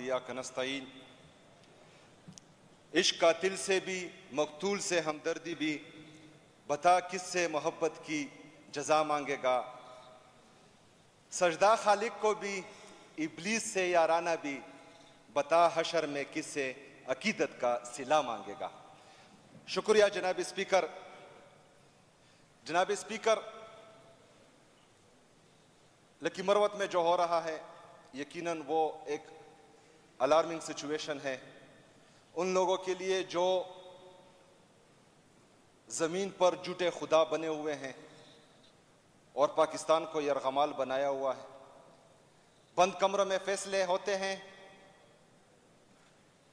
इय्याक नस्तईन। इश्क कातिल से भी मकतूल से हमदर्दी भी, बता किससे मोहब्बत की जजा मांगेगा। सजदा खालिक को भी इब्लीस से याराना भी, बता हशर में किससे अकीदत का सिला मांगेगा। शुक्रिया जनाब स्पीकर। जनाब स्पीकर, लकी मरवत में जो हो रहा है यकीनन वो एक अलार्मिंग सिचुएशन है उन लोगों के लिए जो ज़मीन पर जुटे खुदा बने हुए हैं और पाकिस्तान को यरगमाल बनाया हुआ है। बंद कमरों में फैसले होते हैं,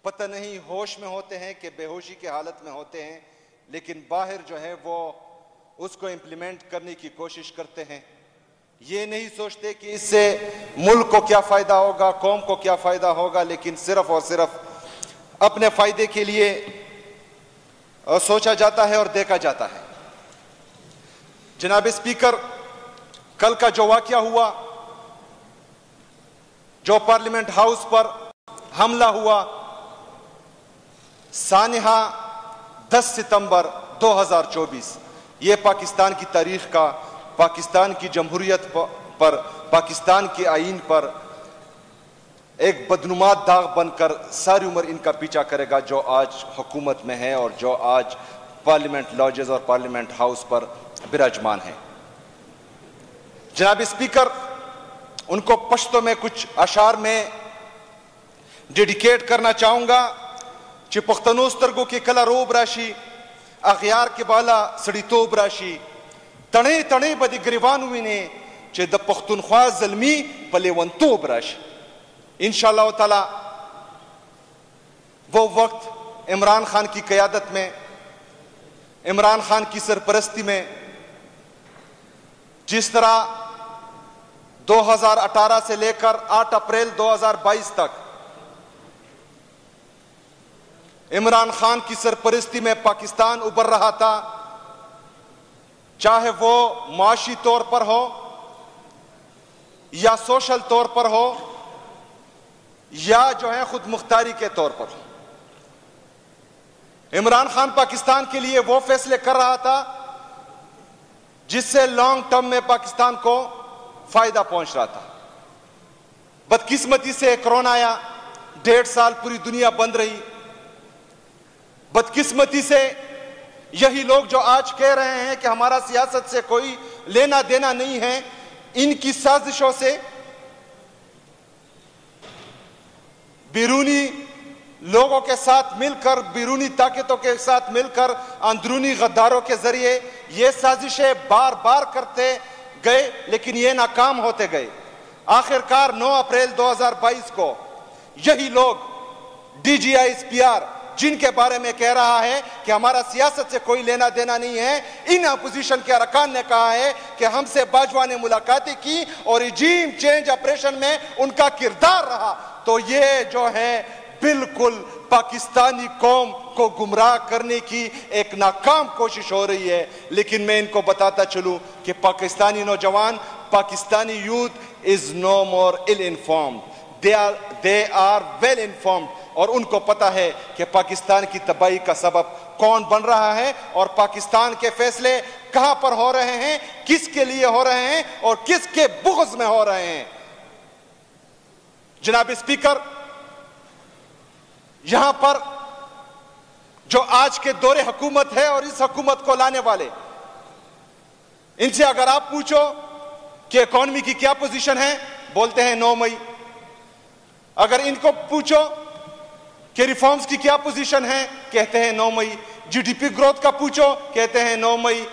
पता नहीं होश में होते हैं कि बेहोशी की हालत में होते हैं, लेकिन बाहर जो है वो उसको इम्प्लीमेंट करने की कोशिश करते हैं। ये नहीं सोचते कि इससे मुल्क को क्या फ़ायदा होगा, कौम को क्या फ़ायदा होगा, लेकिन सिर्फ और सिर्फ अपने फ़ायदे के लिए सोचा जाता है और देखा जाता है। जनाब स्पीकर, कल का जो वाक़या हुआ, जो पार्लियामेंट हाउस पर हमला हुआ, सानिहा 10 सितंबर 2024, ये पाकिस्तान की तारीख का, पाकिस्तान की जमहूरियत पर, पाकिस्तान के आईन पर एक बदनुमा दाग बनकर सारी उम्र इनका पीछा करेगा जो आज हुकूमत में है और जो आज पार्लियामेंट लॉजेस और पार्लियामेंट हाउस पर विराजमान है। जनाब स्पीकर, उनको पश्तो में कुछ अशार में डेडिकेट करना चाहूंगा। ची पुख्तनो स्तरगो के कला रोब राशि, अखियार के बाला सड़ी तोब राशि, तणे तणे बदी गिरवान विने चे द पुख्तनख्वा ज़ल्मी पले वन तोब राशि। इंशाअल्लाह ताला वो वक्त इमरान खान की क़यादत में, इमरान खान की सरपरस्ती में, जिस तरह 2018 से लेकर 8 अप्रैल 2022 तक इमरान खान की सरपरस्ती में पाकिस्तान उभर रहा था, चाहे वो माशी तौर पर हो या सोशल तौर पर हो या जो है खुद मुख्तारी के तौर पर हो, इमरान खान पाकिस्तान के लिए वो फैसले कर रहा था जिससे लॉन्ग टर्म में पाकिस्तान को फायदा पहुंच रहा था। बदकिस्मती से कोरोना आया, 1.5 साल पूरी दुनिया बंद रही। बदकिस्मती से यही लोग जो आज कह रहे हैं कि हमारा सियासत से कोई लेना देना नहीं है, इनकी साजिशों से बैरूनी लोगों के साथ मिलकर, बैरूनी ताकतों के साथ मिलकर, अंदरूनी गद्दारों के जरिए ये साजिशें बार बार करते गए, लेकिन ये नाकाम होते गए। आखिरकार 9 अप्रैल 2022 को यही लोग DGISPR, जिनके बारे में कह रहा है कि हमारा सियासत से कोई लेना देना नहीं है, इन अपोजिशन के अरकान ने कहा है कि हमसे बाजवा ने मुलाकातें की और रिजीम चेंज ऑपरेशन में उनका किरदार रहा। तो ये जो है बिल्कुल पाकिस्तानी कौम को गुमराह करने की एक नाकाम कोशिश हो रही है। लेकिन मैं इनको बताता चलूं कि पाकिस्तानी नौजवान, Pakistani youth is no more ill informed, they are well informed, और उनको पता है कि पाकिस्तान की तबाही का सबब कौन बन रहा है और पाकिस्तान के फैसले कहां पर हो रहे हैं, किसके लिए हो रहे हैं और किसके बुग़्ज़ में हो रहे हैं। जनाब स्पीकर, यहां पर जो आज के दौरे हुकूमत है और इस हुकूमत को लाने वाले, इनसे अगर आप पूछो कि इकॉनमी की क्या पोजीशन है, बोलते हैं 9 मई। अगर इनको पूछो कि रिफॉर्म्स की क्या पोजीशन है, कहते हैं 9 मई। GDP ग्रोथ का पूछो, कहते हैं 9 मई।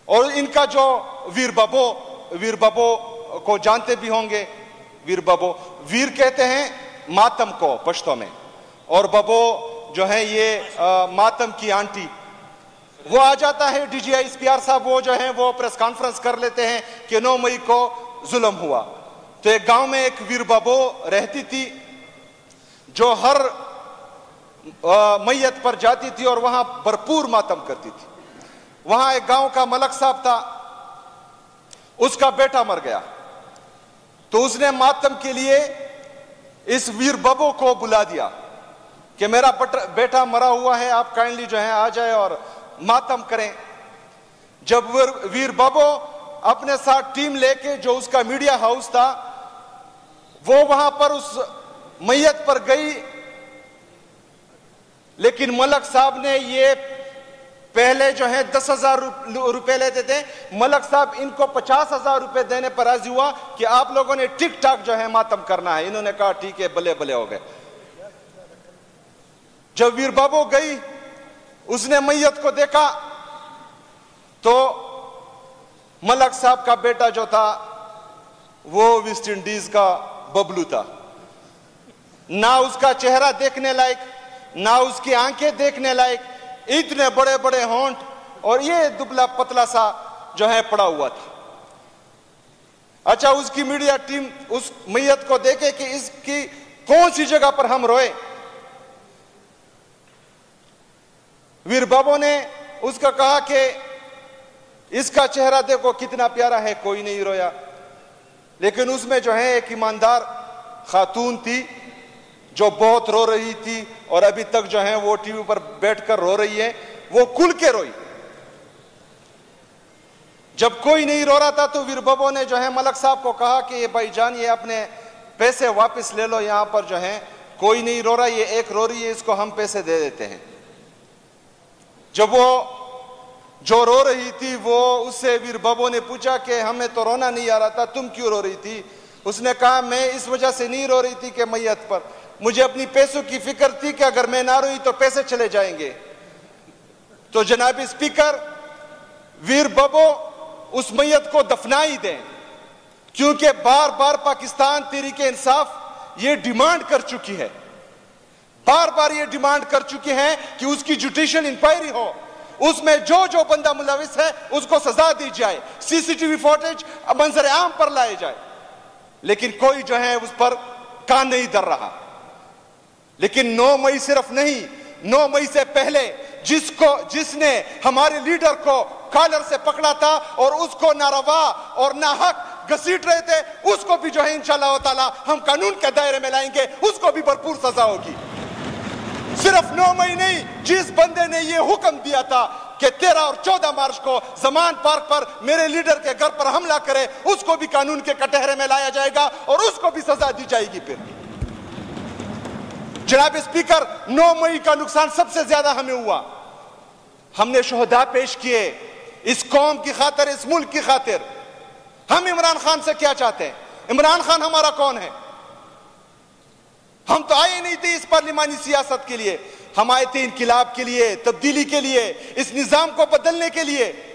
और इनका जो वीर बबो को जानते भी होंगे, वीर बबो, वीर कहते हैं मातम को पश्तो में, और बबो जो है ये मातम की आंटी। वो आ जाता है DGISPR साहब, वो जो है वो प्रेस कॉन्फ्रेंस कर लेते हैं कि 9 मई को जुल्म हुआ। तो एक गांव में एक वीर बबो रहती थी जो हर मैयत पर जाती थी और वहां भरपूर मातम करती थी। वहां एक गांव का मलक साहब था, उसका बेटा मर गया। तो उसने मातम के लिए इस वीर बबो को बुला दिया कि मेरा बेटा मरा हुआ है, आप काइंडली जो है आ जाए और मातम करें। जब वीर बबो अपने साथ टीम लेके, जो उसका मीडिया हाउस था, वो वहां पर उस मैयत पर गई, लेकिन मलक साहब ने ये पहले जो है 10,000 रुपए लेते थे, मलक साहब इनको 50,000 रुपए देने पर राजी हुआ कि आप लोगों ने ठीक ठाक जो है मातम करना है। इन्होंने कहा ठीक है, भले भले हो गए। जब वीर बाबू गई, उसने मैयत को देखा तो मलक साहब का बेटा जो था वो वेस्ट इंडीज का बबलू था। ना उसका चेहरा देखने लायक, ना उसकी आंखें देखने लायक, इतने बड़े बड़े होंठ और ये दुबला पतला सा जो है पड़ा हुआ था। अच्छा, उसकी मीडिया टीम उस मैयत को देखे कि इसकी कौन सी जगह पर हम रोए। वीर बाबू ने उसका कहा कि इसका चेहरा देखो कितना प्यारा है, कोई नहीं रोया। लेकिन उसमें जो है एक ईमानदार खातून थी जो बहुत रो रही थी और अभी तक जो है वो टीवी पर बैठकर रो रही है। वो खुल के रोई। जब कोई नहीं रो रहा था तो वीर बाबू ने जो है मलक साहब को कहा कि भाईजान, ये अपने पैसे वापस ले लो, यहां पर जो है कोई नहीं रो रहा, ये एक रो रही है, इसको हम पैसे दे देते हैं। जब वो जो रो रही थी वो उससे वीर बाबू ने पूछा कि हमें तो रोना नहीं आ रहा था, तुम क्यों रो रही थी? उसने कहा मैं इस वजह से नहीं रो रही थी कि मैयत पर मुझे अपनी पैसों की फिक्र थी कि अगर मैं ना रोई तो पैसे चले जाएंगे। तो जनाब स्पीकर, वीर बाबू उस मैयत को दफना ही दें, क्योंकि बार बार पाकिस्तान तहरीक इंसाफ ये डिमांड कर चुकी है, बार बार ये डिमांड कर चुकी है कि उसकी जुडिशियल इंक्वायरी हो, उसमें जो जो बंदा मुलविस है उसको सजा दी जाए, सीसीटीवी फुटेज मंजर आम पर लाए जाए। लेकिन कोई जो है उस पर कान नहीं धर रहा। लेकिन 9 मई सिर्फ नहीं, 9 मई से पहले जिसने हमारे लीडर को कॉलर से पकड़ा था और उसको नारवा और नाहक घसीट रहे थे, उसको भी जो है इंशाअल्लाह ताला हम कानून के दायरे में लाएंगे, उसको भी भरपूर सजा होगी। सिर्फ 9 मई नहीं, जिस बंदे ने ये हुक्म दिया था कि 13 और 14 मार्च को जमान पार्क पर मेरे लीडर के घर पर हमला करे, उसको भी कानून के कटहरे में लाया जाएगा और उसको भी सजा दी जाएगी। फिर जनाब स्पीकर, 9 मई का नुकसान सबसे ज्यादा हमें हुआ। हमने शोहदा पेश किए इस कौम की खातिर, इस मुल्क की खातिर। हम इमरान खान से क्या चाहते हैं? इमरान खान हमारा कौन है? हम तो आए नहीं थे इस पार्लिमानी सियासत के लिए, हम आए थे इनकिलाब के लिए, तब्दीली के लिए, इस निजाम को बदलने के लिए।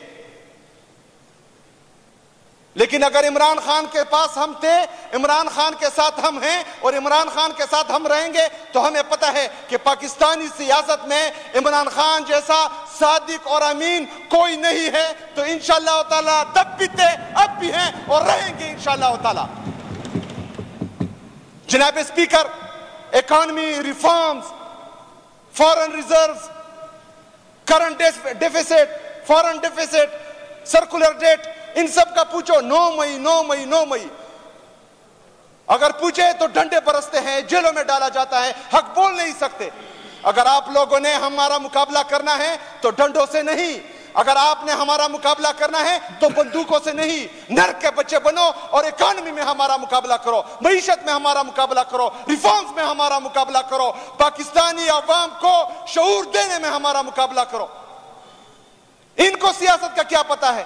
लेकिन अगर इमरान खान के पास हम थे, इमरान खान के साथ हम हैं और इमरान खान के साथ हम रहेंगे, तो हमें पता है कि पाकिस्तानी सियासत में इमरान खान जैसा सादिक और अमीन कोई नहीं है। तो इंशाअल्लाह ताला तब भी थे, अब भी हैं और रहेंगे इंशाअल्लाह ताला। जनाब speaker, economy reforms, foreign reserves, current deficit, foreign deficit, circular debt, इन सब का पूछो। 9 मई 9 मई 9 मई अगर पूछे तो डंडे बरसते हैं, जेलों में डाला जाता है, हक बोल नहीं सकते। अगर आप लोगों ने हमारा मुकाबला करना है तो डंडों से नहीं, अगर आपने हमारा मुकाबला करना है तो बंदूकों से नहीं। नर्क के बच्चे बनो और इकोनॉमी में हमारा मुकाबला करो, मईशत में हमारा मुकाबला करो, रिफॉर्म्स में हमारा मुकाबला करो, पाकिस्तानी अवाम को शऊर देने में हमारा मुकाबला करो। इनको सियासत का क्या पता है,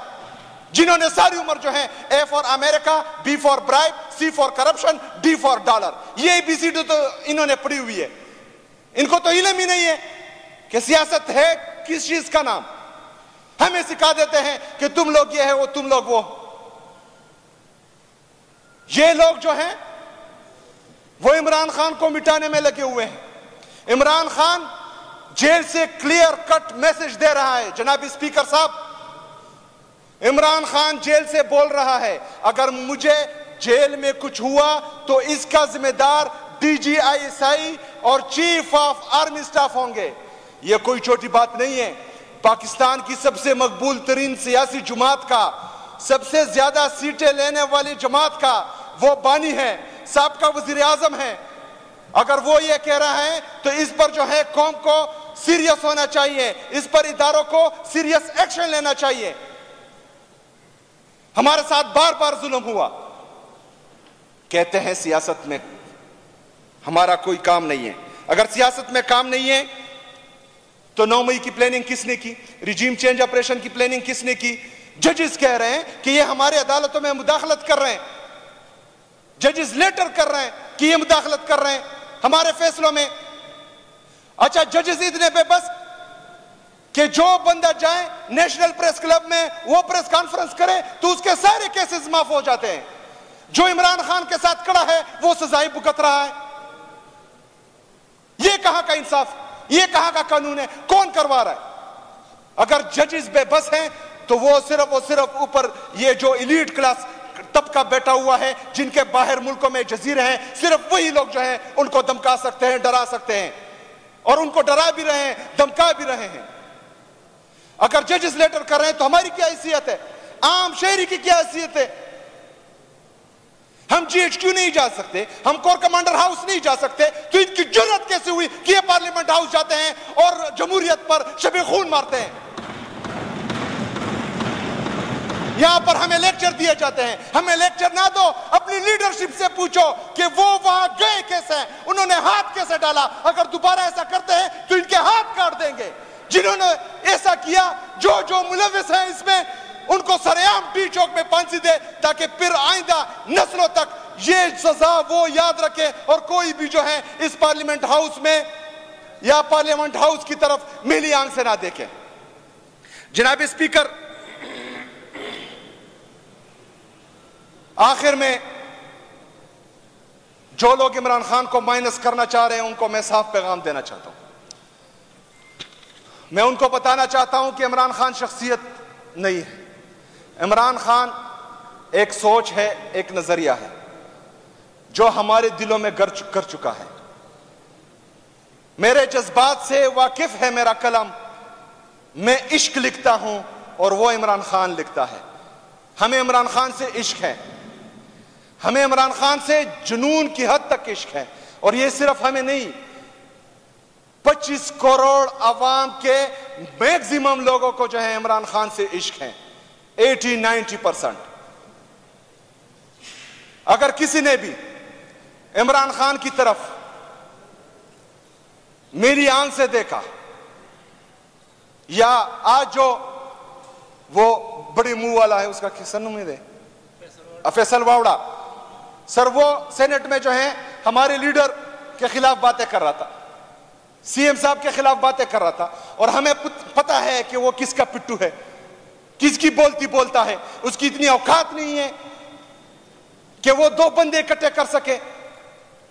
जिन्होंने सारी उम्र जो है A for America, B for bribe, C for corruption, D for dollar, ये एबीसीडी तो इन्होंने पढ़ी हुई है। इनको तो इल्म ही नहीं है कि सियासत है किस चीज का नाम। हमें सिखा देते हैं कि तुम लोग ये है, वो तुम लोग वो। ये लोग जो हैं वो इमरान खान को मिटाने में लगे हुए हैं। इमरान खान जेल से क्लियर कट मैसेज दे रहा है। जनाब स्पीकर साहब, इमरान खान जेल से बोल रहा है अगर मुझे जेल में कुछ हुआ तो इसका जिम्मेदार DGISI और चीफ ऑफ आर्मी स्टाफ होंगे। यह कोई छोटी बात नहीं है। पाकिस्तान की सबसे मकबूल तरीन सियासी जमात का, सबसे ज्यादा सीटें लेने वाली जमात का वो बानी है, साबका वजीर आजम है, अगर वो ये कह रहा है तो इस पर जो है कौम को सीरियस होना चाहिए, इस पर इदारों को सीरियस एक्शन लेना चाहिए। हमारे साथ बार बार जुल्म हुआ। कहते हैं सियासत में हमारा कोई काम नहीं है। अगर सियासत में काम नहीं है तो 9 मई की प्लानिंग किसने की? रिजीम चेंज ऑपरेशन की प्लानिंग किसने की? जजेस कह रहे हैं कि ये हमारे अदालतों में मुदाखलत कर रहे हैं, जजेस लेटर कर रहे हैं कि ये मुदाखलत कर रहे हैं हमारे फैसलों में। अच्छा, जजेस इतने बेबस कि जो बंदा जाए नेशनल प्रेस क्लब में वो प्रेस कॉन्फ्रेंस करे तो उसके सारे केसेस माफ हो जाते हैं। जो इमरान खान के साथ खड़ा है वो सजाएं भुगत रहा है। ये कहां का इंसाफ, ये कहां का कानून है? कौन करवा रहा है? अगर जजेस बेबस हैं तो वो सिर्फ ऊपर ये जो इलीट क्लास तबका बैठा हुआ है, जिनके बाहर मुल्कों में जजीरे हैं, सिर्फ वही लोग जो हैं उनको धमका सकते हैं, डरा सकते हैं, और उनको डरा भी रहे हैं, धमका भी रहे हैं। अगर जजेस लेटर कर रहे हैं तो हमारी क्या हैसियत है? आम शहरी की क्या हैसियत है? हम GHQ नहीं जा सकते, हम कोर कमांडर हाउस नहीं जा सकते, तो इनकी जुर्रत कैसे हुई कि ये पार्लियामेंट हाउस जाते हैं और जमहूरियत पर शबे खून मारते हैं? यहां पर हमें लेक्चर दिए जाते हैं। हमें लेक्चर ना दो, अपनी लीडरशिप से पूछो कि वो वहां गए कैसे, उन्होंने हाथ कैसे डाला। अगर दोबारा ऐसा करते हैं तो इनके हाथ काट देंगे। जिन्होंने ऐसा किया, जो मुलविस हैं इसमें, उनको सरेआम टी चौक में फांसी दे, ताकि फिर आइंदा नस्लों तक ये सजा वो याद रखे और कोई भी जो है इस पार्लियामेंट हाउस में या पार्लियामेंट हाउस की तरफ मिली आंख से ना देखे। जनाब स्पीकर, आखिर में जो लोग इमरान खान को माइनस करना चाह रहे हैं उनको मैं साफ पैगाम देना चाहता हूं। मैं उनको बताना चाहता हूं कि इमरान खान शख्सियत नहीं है। इमरान खान एक सोच है, एक नजरिया है जो हमारे दिलों में कर चुका है। मेरे जज्बात से वाकिफ है मेरा कलम। मैं इश्क लिखता हूं और वो इमरान खान लिखता है। हमें इमरान खान से इश्क है, हमें इमरान खान से जुनून की हद तक इश्क है। और ये सिर्फ हमें नहीं, 25 करोड़ अवाम के मैक्सिमम लोगों को जो है इमरान खान से इश्क है, 80-90%। अगर किसी ने भी इमरान खान की तरफ मेरी आंख से देखा, या आज जो वो बड़े मुंह वाला है, उसका किसन उम्मीद है, फैसल वावड़ा सर, वो सेनेट में जो है हमारे लीडर के खिलाफ बातें कर रहा था, सीएम साहब के खिलाफ बातें कर रहा था, और हमें पता है कि वो किसका पिट्टू है, किसकी बोलती बोलता है। उसकी इतनी औकात नहीं है कि वो 2 बंदे इकट्ठे कर सके,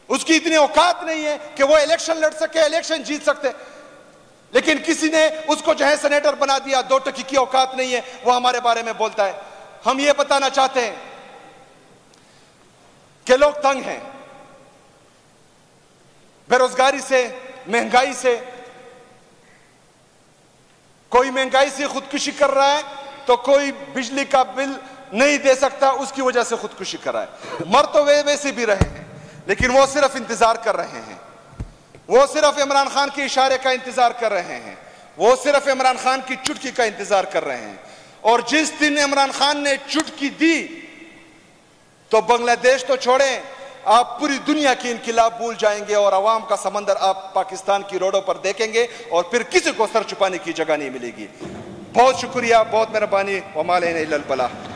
उसकी इतनी औकात नहीं है कि वो इलेक्शन लड़ सके, इलेक्शन जीत सकते, लेकिन किसी ने उसको जो है सेनेटर बना दिया। 2 टकी की औकात नहीं है, वो हमारे बारे में बोलता है। हम ये बताना चाहते हैं कि लोग तंग हैं बेरोजगारी से, महंगाई से। कोई महंगाई से खुदकुशी कर रहा है तो कोई बिजली का बिल नहीं दे सकता, उसकी वजह से खुदकुशी कर रहा है। मर तो वे वैसे भी रहे हैं, लेकिन वो सिर्फ इंतजार कर रहे हैं, वो सिर्फ इमरान खान के इशारे का इंतजार कर रहे हैं, वो सिर्फ इमरान खान की चुटकी का इंतजार कर रहे हैं। और जिस दिन इमरान खान ने चुटकी दी तो बांग्लादेश तो छोड़ें, आप पूरी दुनिया की इनकिलाब भूल जाएंगे और अवाम का समंदर आप पाकिस्तान की रोडों पर देखेंगे और फिर किसी को सर छुपाने की जगह नहीं मिलेगी। बहुत शुक्रिया, बहुत मेहरबानी। वमा अलैना इल्लल बलाग।